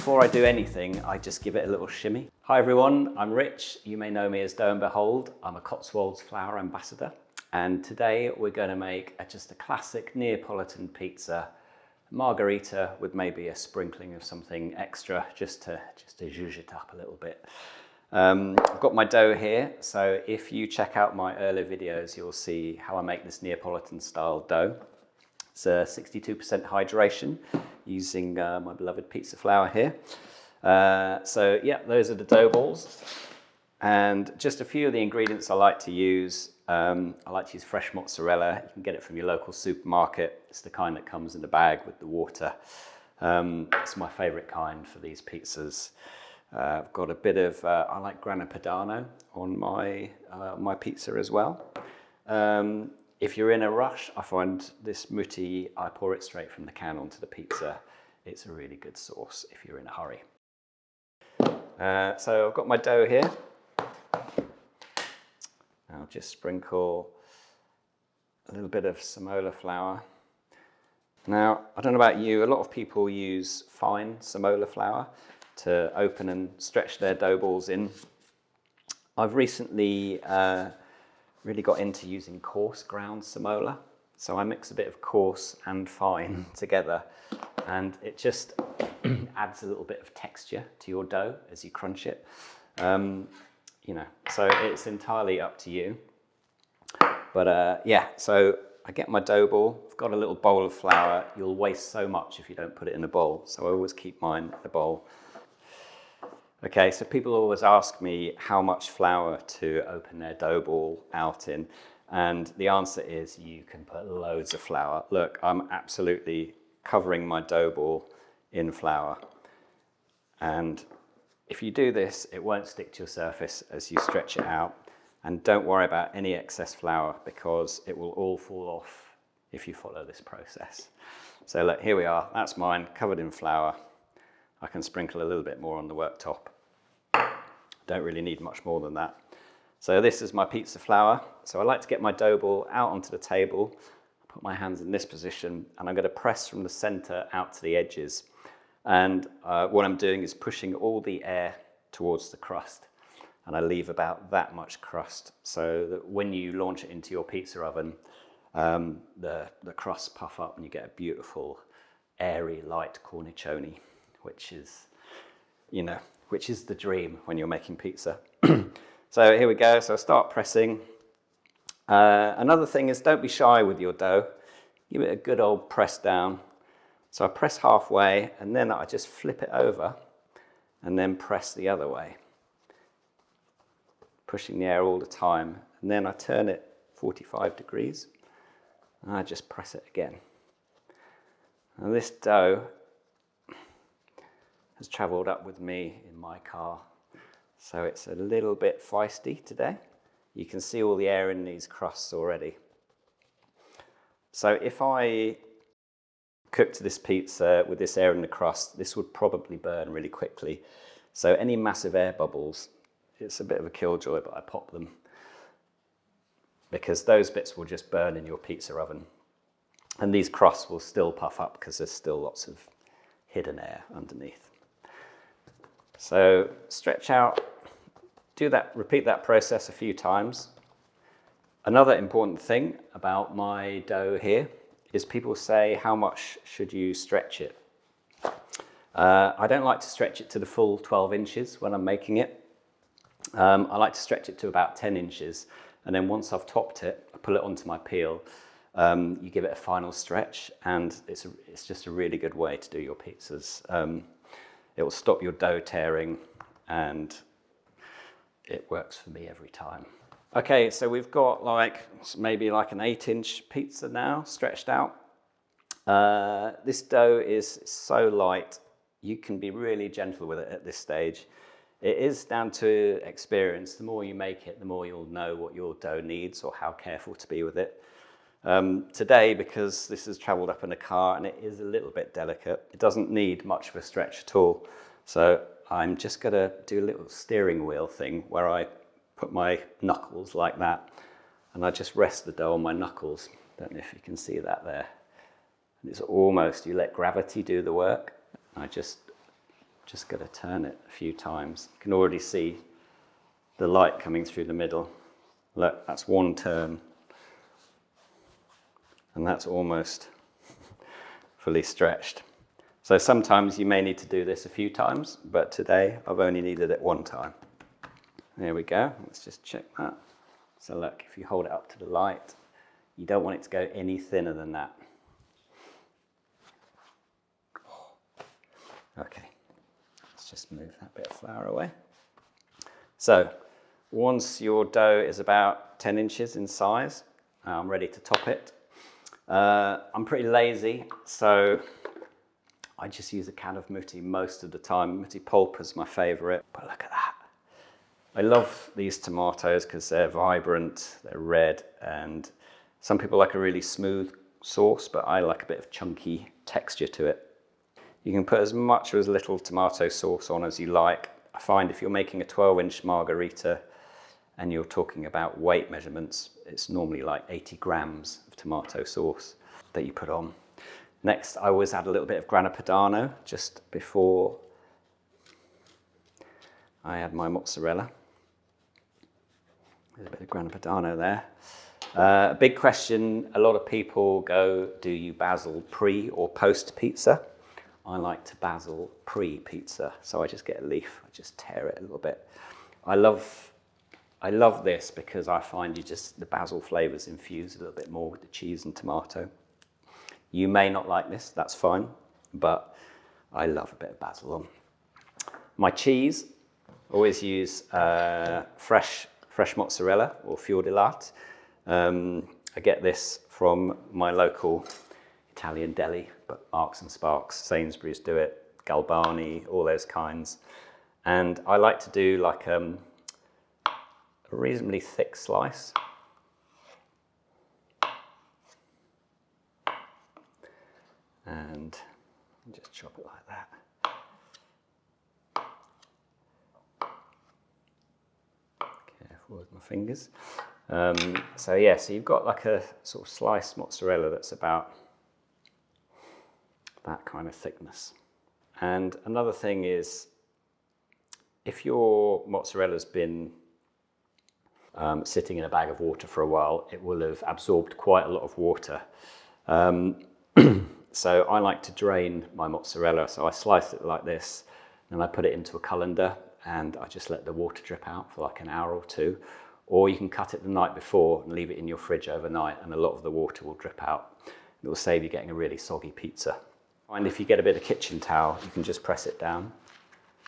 Before I do anything, I just give it a little shimmy. Hi everyone, I'm Rich. You may know me as Dough and Behold. I'm a Cotswold's flour ambassador. And today we're going to make just a classic Neapolitan pizza, Margherita with maybe a sprinkling of something extra just to zhuzh it up a little bit. I've got my dough here, so if you check out my earlier videos, you'll see how I make this Neapolitan style dough. It's 62% hydration using my beloved pizza flour here. So yeah, those are the dough balls. And just a few of the ingredients I like to use. I like to use fresh mozzarella. You can get it from your local supermarket. It's the kind that comes in a bag with the water. It's my favorite kind for these pizzas. I've got a bit of, I like grana padano on my pizza as well. If you're in a rush, I find this mutti, I pour it straight from the can onto the pizza. It's a really good sauce if you're in a hurry. So I've got my dough here. I'll just sprinkle a little bit of semola flour. Now, I don't know about you, a lot of people use fine semola flour to open and stretch their dough balls in. I've recently really got into using coarse ground semola. So I mix a bit of coarse and fine together, and it just adds a little bit of texture to your dough as you crunch it. You know, so it's entirely up to you. But yeah, so I get my dough ball. I've got a little bowl of flour. You'll waste so much if you don't put it in a bowl. So I always keep mine in a bowl. Okay, so people always ask me how much flour to open their dough ball out in. And the answer is you can put loads of flour. Look, I'm absolutely covering my dough ball in flour. And if you do this, it won't stick to your surface as you stretch it out. And don't worry about any excess flour because it will all fall off if you follow this process. So look, here we are. That's mine, covered in flour. I can sprinkle a little bit more on the worktop. Don't really need much more than that. So this is my pizza flour. So I like to get my dough ball out onto the table, put my hands in this position, and I'm going to press from the center out to the edges. And what I'm doing is pushing all the air towards the crust. And I leave about that much crust so that when you launch it into your pizza oven, the crusts puff up and you get a beautiful, airy, light cornicione, which is, you know, which is the dream when you're making pizza. So here we go. So start pressing. Another thing is don't be shy with your dough. Give it a good old press down. So I press halfway and then I just flip it over and then press the other way, pushing the air all the time. And then I turn it 45 degrees and I just press it again. And this dough has traveled up with me in my car. So it's a little bit feisty today. You can see all the air in these crusts already. So if I cooked this pizza with this air in the crust, this would probably burn really quickly. So any massive air bubbles, it's a bit of a killjoy, but I pop them because those bits will just burn in your pizza oven. And these crusts will still puff up because there's still lots of hidden air underneath. So stretch out, do that, repeat that process a few times. Another important thing about my dough here is people say, how much should you stretch it? I don't like to stretch it to the full 12 inches when I'm making it. I like to stretch it to about 10 inches. And then once I've topped it, I pull it onto my peel. You give it a final stretch, and it's just a really good way to do your pizzas. It will stop your dough tearing, and it works for me every time. Okay, so we've got maybe like an 8-inch pizza now stretched out. This dough is so light, you can be really gentle with it at this stage. It is down to experience. The more you make it, the more you'll know what your dough needs or how careful to be with it. Today, because this has traveled up in a car and it is a little bit delicate, it doesn't need much of a stretch at all. So I'm just gonna do a little steering wheel thing where I put my knuckles like that and I just rest the dough on my knuckles. Don't know if you can see that there. And it's almost, you let gravity do the work. I just Just got to turn it a few times. You can already see the light coming through the middle. Look, that's one turn. And that's almost fully stretched. So sometimes you may need to do this a few times, but today I've only needed it one time. There we go. Let's just check that. So look, if you hold it up to the light, you don't want it to go any thinner than that. Okay, let's just move that bit of flour away. So once your dough is about 10 inches in size, I'm ready to top it. I'm pretty lazy, so I just use a can of mutti most of the time. Mutti pulp is my favourite, but look at that. I love these tomatoes because they're vibrant, they're red, and some people like a really smooth sauce, but I like a bit of chunky texture to it. You can put as much or as little tomato sauce on as you like. I find if you're making a 12-inch margherita and you're talking about weight measurements, it's normally like 80 grams of tomato sauce that you put on. Next, I always add a little bit of grana padano just before I add my mozzarella. There's a bit of grana padano there. A big question, a lot of people go, do you basil pre or post pizza? I like to basil pre-pizza, so I just get a leaf, I just tear it a little bit. I love this because I find the basil flavours infuse a little bit more with the cheese and tomato. You may not like this, that's fine, but I love a bit of basil on. My cheese, always use fresh mozzarella or fior di latte. I get this from my local Italian deli, but Marks and Sparks, Sainsbury's do it, Galbani, all those kinds. And I like to do like a reasonably thick slice. And just chop it like that. Careful with my fingers. So yeah, so you've got like a sort of sliced mozzarella that's about that kind of thickness. And another thing is, if your mozzarella's been sitting in a bag of water for a while, it will have absorbed quite a lot of water. So I like to drain my mozzarella, so I slice it like this, and I put it into a colander, and I just let the water drip out for like an hour or two. Or you can cut it the night before and leave it in your fridge overnight, and a lot of the water will drip out. It will save you getting a really soggy pizza. And if you get a bit of kitchen towel, you can just press it down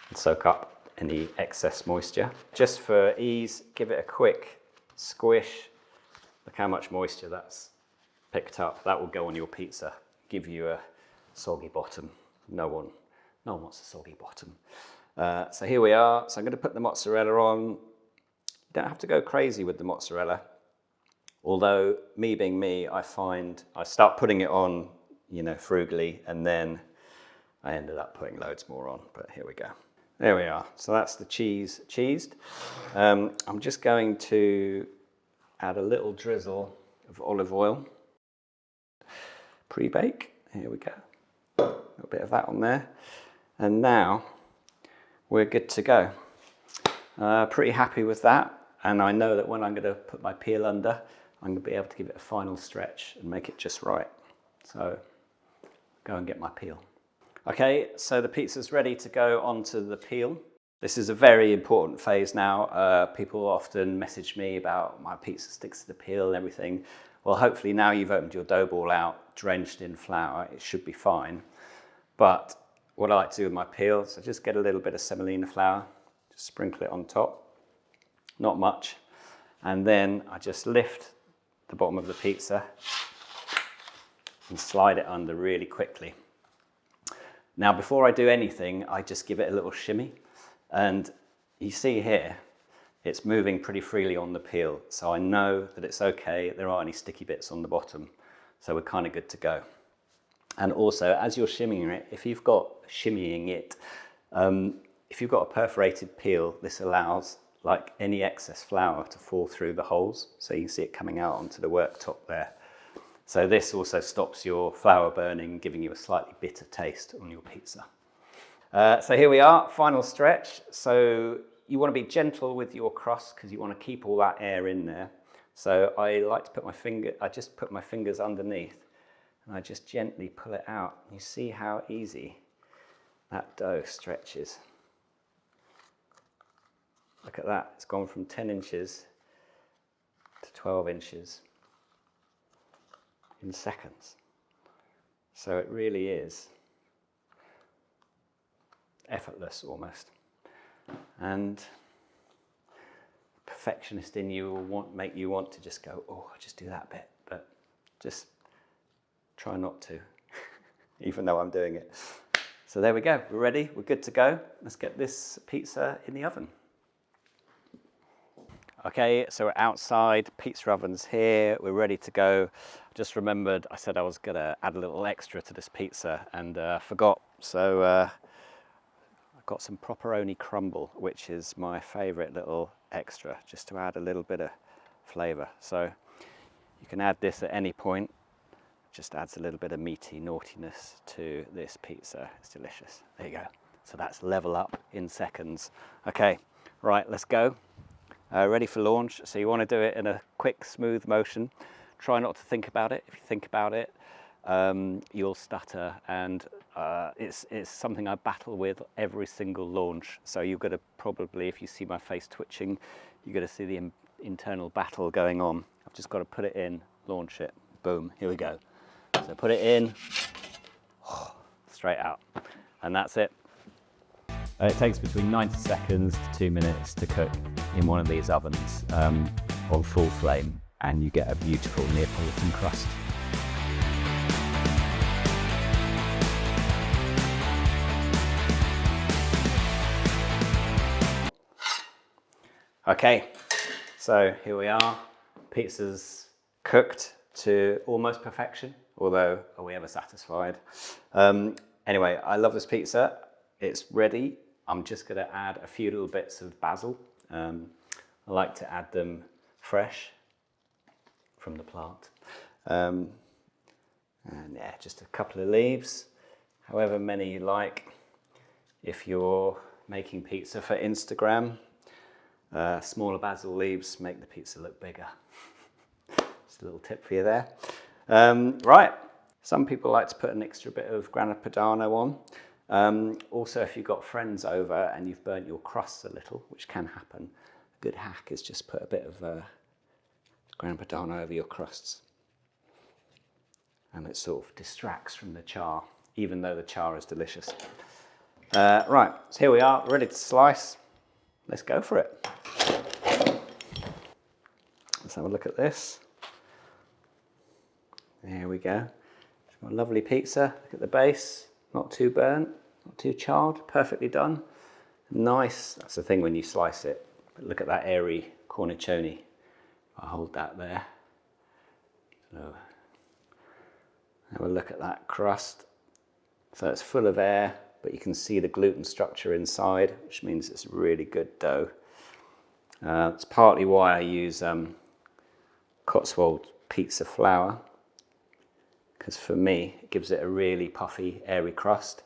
and soak up any excess moisture. Just for ease, give it a quick squish. Look how much moisture that's picked up. That will go on your pizza, give you a soggy bottom. No one wants a soggy bottom. So here we are. So I'm going to put the mozzarella on. You don't have to go crazy with the mozzarella. Although, me being me, I find I start putting it on, frugally, and then I ended up putting loads more on, but here we go. There we are. So that's the cheese cheesed. I'm just going to add a little drizzle of olive oil. Pre-bake. Here we go. A little bit of that on there. And now we're good to go. Pretty happy with that. And I know that when I'm going to put my peel under, I'm going to be able to give it a final stretch and make it just right. So go and get my peel. Okay, so the pizza's ready to go onto the peel. This is a very important phase now. People often message me about my pizza sticks to the peel and everything. Well, hopefully now you've opened your dough ball out, drenched in flour, it should be fine. But what I like to do with my peel is I just get a little bit of semolina flour, just sprinkle it on top, not much. And then I just lift the bottom of the pizza and slide it under really quickly. Now, before I do anything, I just give it a little shimmy. And you see here, it's moving pretty freely on the peel. So I know that it's okay. There aren't any sticky bits on the bottom. So we're kind of good to go. And also, as you're shimmying it, if you've got a perforated peel, this allows like any excess flour to fall through the holes. So you can see it coming out onto the worktop there. So this also stops your flour burning, giving you a slightly bitter taste on your pizza. So here we are, final stretch. So you want to be gentle with your crust because you want to keep all that air in there. So I like to put I just put my fingers underneath and I just gently pull it out. You see how easy that dough stretches. Look at that, it's gone from 10 inches to 12 inches in seconds. So it really is effortless almost. And perfectionist in you will make you want to just go, oh, I'll just do that bit, but just try not to, even though I'm doing it. So there we go, we're ready, we're good to go. Let's get this pizza in the oven. Okay, so we're outside, pizza oven's here, we're ready to go. Just remembered I said I was gonna add a little extra to this pizza and forgot. So I've got some pepperoni crumble, which is my favorite little extra, just to add a little bit of flavor. So you can add this at any point, just adds a little bit of meaty naughtiness to this pizza. It's delicious. There you go. So that's level up in seconds. Okay, right, let's go. Ready for launch. So you want to do it in a quick, smooth motion. Try not to think about it. If you think about it, you'll stutter, and it's something I battle with every single launch. So you've got to probably, if you see my face twitching, you've got to see the internal battle going on. I've just got to put it in, launch it, boom, here we go. So put it in, straight out, and that's it. It takes between 90 seconds to 2 minutes to cook in one of these ovens on full flame, and you get a beautiful Neapolitan crust. Okay, so here we are. Pizza's cooked to almost perfection, although are we ever satisfied? Anyway, I love this pizza. It's ready. I'm just going to add a few little bits of basil. I like to add them fresh from the plant. And yeah, just a couple of leaves, however many you like. If you're making pizza for Instagram, smaller basil leaves make the pizza look bigger. Just a little tip for you there. Right, some people like to put an extra bit of grana padano on. Also, if you've got friends over and you've burnt your crusts a little, which can happen, a good hack is just put a bit of grana padano over your crusts. And it sort of distracts from the char, even though the char is delicious. Right, so here we are, ready to slice. Let's go for it. Let's have a look at this. There we go. It's got a lovely pizza. Look at the base. Not too burnt, not too charred, perfectly done. Nice, that's the thing when you slice it. But look at that airy cornicione. I'll hold that there. So, have a look at that crust. So it's full of air, but you can see the gluten structure inside, which means it's a really good dough. It's partly why I use Cotswold pizza flour, because for me, it gives it a really puffy, airy crust.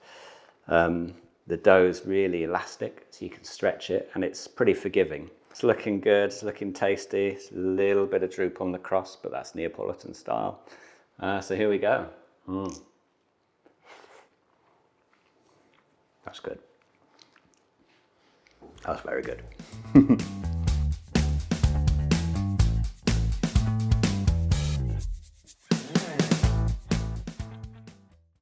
The dough is really elastic, so you can stretch it, and it's pretty forgiving. It's looking good, it's looking tasty. It's a little bit of droop on the crust, but that's Neapolitan style. So here we go. That's good. That's very good.